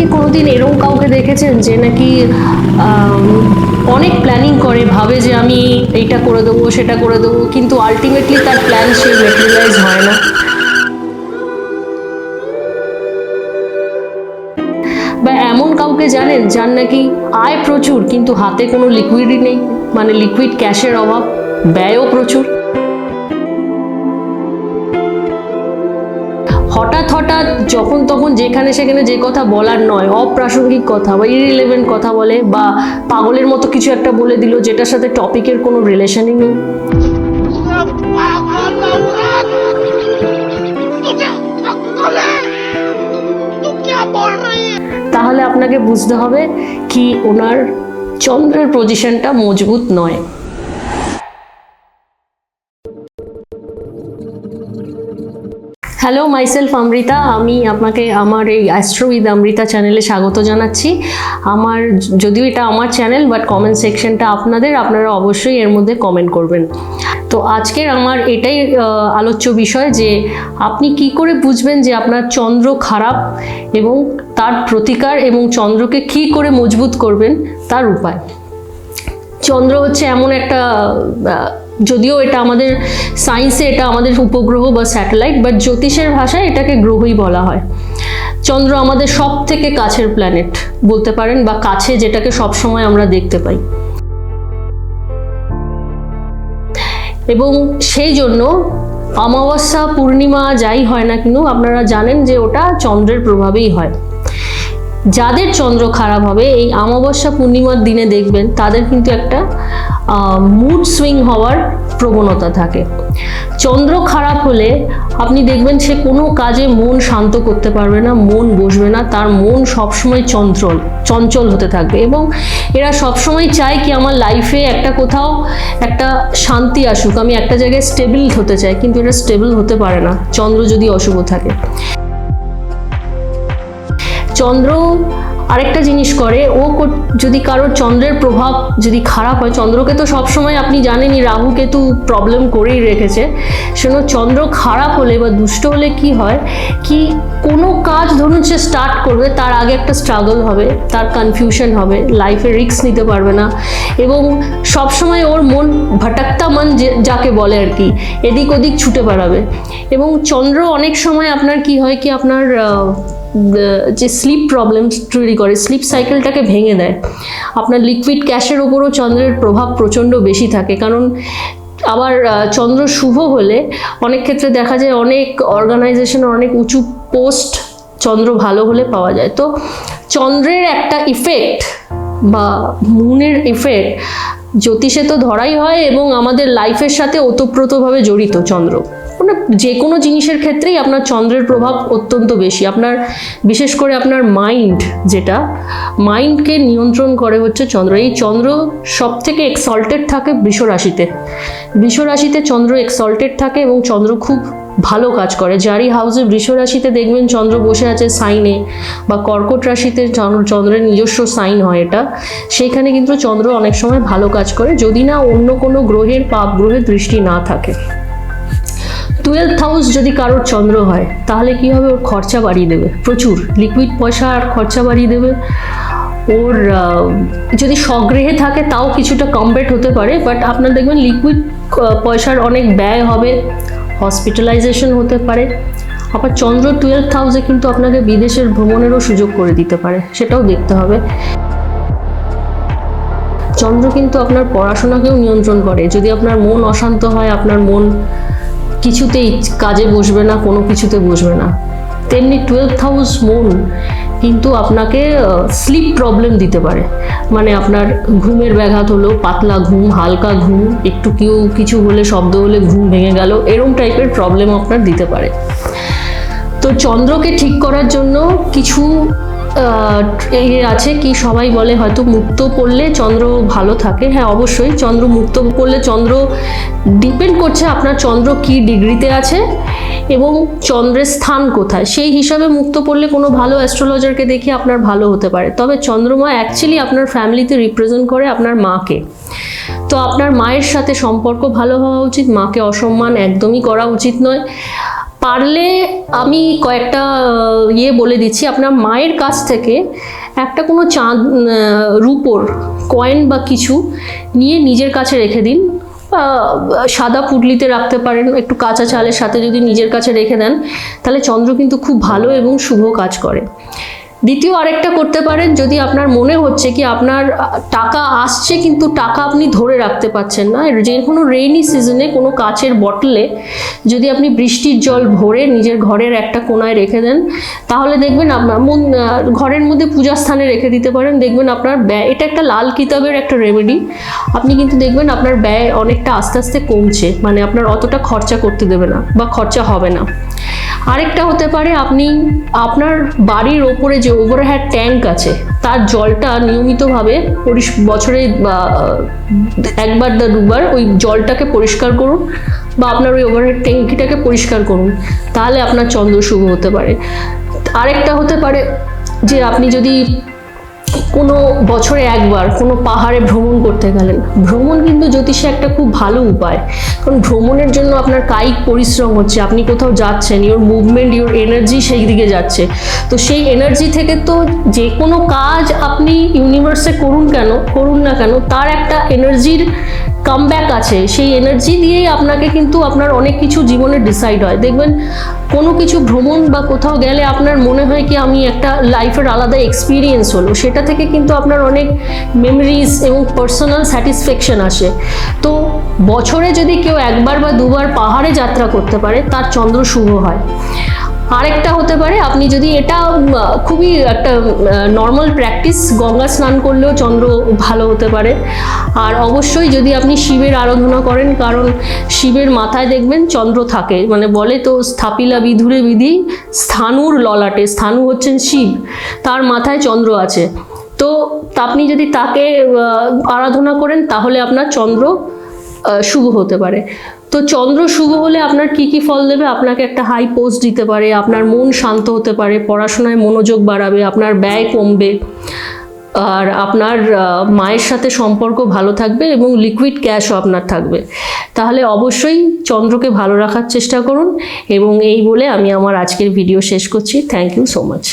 কি কোনোদিন এরকম কাউকে দেখেছেন যে নাকি অনেক প্ল্যানিং করে, ভাবে যে আমি এইটা করে দেবো সেটা করে দেবো, কিন্তু আলটিমেটলি তার প্ল্যান সেই ম্যাটেরিয়ালাইজ হয় না? বা এমন কাউকে জানেন যার নাকি আয় প্রচুর কিন্তু হাতে কোনো লিকুইডই নেই, মানে লিকুইড ক্যাশের অভাব, ব্যয়ও প্রচুর? হঠাৎ হঠাৎ যখন তখন যেখানে সেখানে যে কথা বলার নয়, অপ্রাসঙ্গিক কথা বা ইরিলেভেন্ট কথা বলে, বা পাগলের মতো কিছু একটা বলে দিল যেটার সাথে টপিকের কোনো রিলেশনই নেই। তাহলে আপনাকে বুঝতে হবে কি ওনার চন্দ্রের পজিশনটা মজবুত নয়। Hello, myself Amrita. আমি আপনাকে আমার এই অ্যাস্ট্রো উইথ অমৃতা চ্যানেলে স্বাগত জানাচ্ছি। যদিও এটা আমার চ্যানেল, বাট কমেন্ট সেকশনটা আপনারা অবশ্যই এর মধ্যে কমেন্ট করবেন। তো আজকের আমার এটাই আলোচ্য বিষয় যে আপনি কি করে বুঝবেন যে আপনার চন্দ্র খারাপ এবং তার প্রতিকার, এবং চন্দ্রকে কি করে মজবুত করবেন তার উপায়। চন্দ্র হচ্ছে এমন একটা, যদিও এটা আমাদের সায়েন্সে এটা আমাদের উপগ্রহ বা স্যাটেলাইট, বাট জ্যোতিষের ভাষায় এটাকে গ্রহই বলা হয়। চন্দ্র আমাদের সব থেকে কাছের প্ল্যানেট বলতে পারেন, বা কাছে যেটাকে সবসময় আমরা দেখতে পাই। এবং সেই জন্য অমাবস্যা পূর্ণিমা যাই হয় না কিন্তু আপনারা জানেন যে ওটা চন্দ্রের প্রভাবেই হয়। যাদের চন্দ্র খারাপ হবে এই অমাবস্যা পূর্ণিমার দিনে দেখবেন তাদের কিন্তু একটা মুড সুইং হওয়ার প্রবণতা থাকে। চন্দ্র খারাপ হলে আপনি দেখবেন সে কোনো কাজে মন শান্ত করতে পারবে না, মন বসবে না, তার মন সবসময় চঞ্চল হতে থাকবে। এবং এরা সবসময় চায় কি আমার লাইফে একটা কোথাও একটা শান্তি আসুক, আমি একটা জায়গায় স্টেবল হতে চাই, কিন্তু এটা স্টেবল হতে পারে না চন্দ্র যদি অশুভ থাকে। চন্দ্র আরেকটা জিনিস করে, যদি কারোর চন্দ্রের প্রভাব যদি খারাপ হয়, চন্দ্রকে তো সবসময় আপনি জানেনই রাহু কেতু প্রবলেম করেই রেখেছে। সেজন্য চন্দ্র খারাপ হলে বা দুষ্ট হলে কি হয় কি, কোনো কাজ ধরুন সে স্টার্ট করবে তার আগে একটা স্ট্রাগল হবে, তার কনফিউশন হবে, লাইফে রিস্ক নিতে পারবে না, এবং সবসময় ওর মন ভটকতা মন যাকে বলে আর কি, এদিক ওদিক ছুটে বেড়াবে। এবং চন্দ্র অনেক সময় আপনার কি হয় কি, আপনার যে স্লিপ প্রবলেম তৈরি করে, স্লিপ সাইকেলটাকে ভেঙে দেয়। আপনার লিকুইড ক্যাশের ওপরও চন্দ্রের প্রভাব প্রচণ্ড বেশি থাকে, কারণ আবার চন্দ্র শুভ হলে অনেক ক্ষেত্রে দেখা যায় অনেক অর্গানাইজেশনের অনেক উঁচু পোস্ট চন্দ্র ভালো হলে পাওয়া যায়। তো চন্দ্রের একটা ইফেক্ট বা মুনের ইফেক্ট জ্যোতিষে তো ধরাই হয়, এবং আমাদের লাইফের সাথে ওতপ্রোতভাবে জড়িত চন্দ্র। মানে যে কোনো জিনিসের ক্ষেত্রেই আপনার চন্দ্রের প্রভাব অত্যন্ত বেশি। আপনার বিশেষ করে আপনার মাইন্ডকে নিয়ন্ত্রণ করে হচ্ছে চন্দ্র। এই চন্দ্র সব থেকে এক্সল্টেড থাকে বৃষ রাশিতে চন্দ্র এক্সল্টেড থাকে, এবং চন্দ্র খুব ভালো কাজ করে। যারই হাউসে বৃষ রাশিতে দেখবেন চন্দ্র বসে আছে সাইনে, বা কর্কট রাশিতে চন্দ্রের নিজস্ব সাইন হয় এটা, সেইখানে কিন্তু চন্দ্র অনেক সময় ভালো কাজ করে, যদি না অন্য কোনো গ্রহের পাপ গ্রহের দৃষ্টি না থাকে। 12th হাউস যদি কারোর চন্দ্র হয় তাহলে কি হবে, ওর খরচা বাড়িয়ে দেবে, প্রচুর লিকুইড পয়সা আর খরচা বাড়িয়ে দেবে। ওর যদি স্বগৃহে থাকে তাও কিছুটা কমব্যাট হতে পারে, বাট আপনার দেখবেন লিকুইড পয়সার অনেক ব্যয় হবে, হসপিটালাইজেশন হতে পারে। আবার চন্দ্র 12th হাউসে কিন্তু আপনাকে বিদেশের ভ্রমণেরও সুযোগ করে দিতে পারে, সেটাও দেখতে হবে। চন্দ্র কিন্তু আপনার পড়াশোনাকেও নিয়ন্ত্রণ করে। যদি আপনার মন অশান্ত হয়, আপনার মন কিছুতেই কাজে বসবে না, কোনো কিছুতে বসবে না। তেমনি 12th হাউস মন কিন্তু আপনাকে স্লিপ প্রবলেম দিতে পারে, মানে আপনার ঘুমের ব্যাঘাত হলো, পাতলা ঘুম, হালকা ঘুম, একটু কিছু হলে শব্দ হলে ঘুম ভেঙে গেল, এরম টাইপের প্রবলেম আপনার দিতে পারে। তো চন্দ্রকে ঠিক করার জন্য কিছু আছে কি, সবাই বলে হয়তো মুক্ত পড়লে চন্দ্র ভালো থাকে। হ্যাঁ, অবশ্যই চন্দ্র মুক্ত পড়লে, চন্দ্র ডিপেন্ড করছে আপনার চন্দ্র কি ডিগ্রিতে আছে এবং চন্দ্রের স্থান কোথায়, সেই হিসাবে মুক্ত পড়লে কোনো ভালো অ্যাস্ট্রোলজারকে দেখে আপনার ভালো হতে পারে। তবে চন্দ্রমা অ্যাকচুয়ালি আপনার ফ্যামিলিতে রিপ্রেজেন্ট করে আপনার মাকে। তো আপনার মায়ের সাথে সম্পর্ক ভালো হওয়া উচিত, মাকে অসম্মান একদমই করা উচিত নয়। পারলে আমি কয়েকটা বলে দিচ্ছি, আপনার মায়ের কাছ থেকে একটা কোনো চাঁদ রূপোর কয়েন বা কিছু নিয়ে নিজের কাছে রেখে দিন। সাদা পুটলিতে রাখতে পারেন, একটু কাঁচা চালের সাথে যদি নিজের কাছে রেখে দেন তাহলে চন্দ্র কিন্তু খুব ভালো এবং শুভ কাজ করে। দ্বিতীয় আরেকটা করতে পারেন, যদি আপনার মনে হচ্ছে কি আপনার টাকা আসছে কিন্তু টাকা আপনি ধরে রাখতে পারছেন না, যে কোনো রেইনি সিজনে কোনো কাচের বটলে যদি আপনি বৃষ্টির জল ভরে নিজের ঘরের একটা কোনায় রেখে দেন, তাহলে দেখবেন আপনার ঘরের মধ্যে পূজা স্থানে রেখে দিতে পারেন, দেখবেন আপনার ব্যয়, এটা একটা লাল কিতাবের একটা রেমেডি, আপনি কিন্তু দেখবেন আপনার ব্যয় অনেকটা আস্তে আস্তে কমছে, মানে আপনার অতটা খরচা করতে দেবে না বা খরচা হবে না। আরেকটা হতে পারে, আপনি আপনার বাড়ির ওপরে যে ওভারহেড ট্যাঙ্ক আছে তার জলটা নিয়মিতভাবে বছরে একবার বা দুবার ওই জলটাকে পরিষ্কার করুন, বা আপনার ওই ওভারহেড ট্যাঙ্কিটাকে পরিষ্কার করুন, তাহলে আপনার চন্দ্র শুভ হতে পারে। আরেকটা হতে পারে যে আপনি যদি কোনো বছরে একবার কোনো পাহাড়ে ভ্রমণ করতে গেলেন, ভ্রমণ কিন্তু জ্যোতিষে একটা খুব ভালো উপায়, কারণ ভ্রমণের জন্য আপনার কায়িক পরিশ্রম হচ্ছে, আপনি কোথাও যাচ্ছেন, ইওর মুভমেন্ট, ইওর এনার্জি সেই দিকে যাচ্ছে, তো সেই এনার্জি থেকে তো যে কোনো কাজ আপনি ইউনিভার্সে করুন না কেন তার একটা এনার্জির কামব্যাক আছে, সেই এনার্জি দিয়েই আপনাকে কিন্তু আপনার অনেক কিছু জীবনে ডিসাইড হয়। দেখবেন কোনো কিছু ভ্রমণ বা কোথাও গেলে আপনার মনে হয় কি আমি একটা লাইফের আলাদা এক্সপিরিয়েন্স হলো, সেটা থেকে কিন্তু আপনার অনেক মেমোরিজ এবং পার্সোনাল স্যাটিসফ্যাকশন আসে। তো বছরে যদি কেউ একবার বা দুবার পাহাড়ে যাত্রা করতে পারে তার চন্দ্র শুভ হয়। আরেকটা হতে পারে, আপনি যদি এটা খুবই একটা নর্মাল প্র্যাকটিস, গঙ্গা স্নান করলেও চন্দ্র ভালো হতে পারে। আর অবশ্যই যদি আপনি শিবের আরাধনা করেন, কারণ শিবের মাথায় দেখবেন চন্দ্র থাকে, মানে বলে তো স্থাপিলা বিধুরে বিধি স্থানুর ললাটে, স্থানু হচ্ছেন শিব, তার মাথায় চন্দ্র আছে, তো আপনি যদি তাকে আরাধনা করেন তাহলে আপনার চন্দ্র শুভ হতে পারে। তো চন্দ্র শুভ হলে আপনার কি কি ফল দেবে, আপনাকে একটা হাই পোস্ট দিতে পারে, আপনার মন শান্ত হতে পারে, পড়াশোনায় মনোযোগ বাড়াবে, আপনার ব্যয় কমবে, আর আপনার মায়ের সাথে সম্পর্ক ভালো থাকবে এবং লিকুইড ক্যাশও আপনার থাকবে। তাহলে অবশ্যই চন্দ্রকে ভালো রাখার চেষ্টা করুন। এবং এই বলে আমি আমার আজকের ভিডিও শেষ করছি। Thank you so much.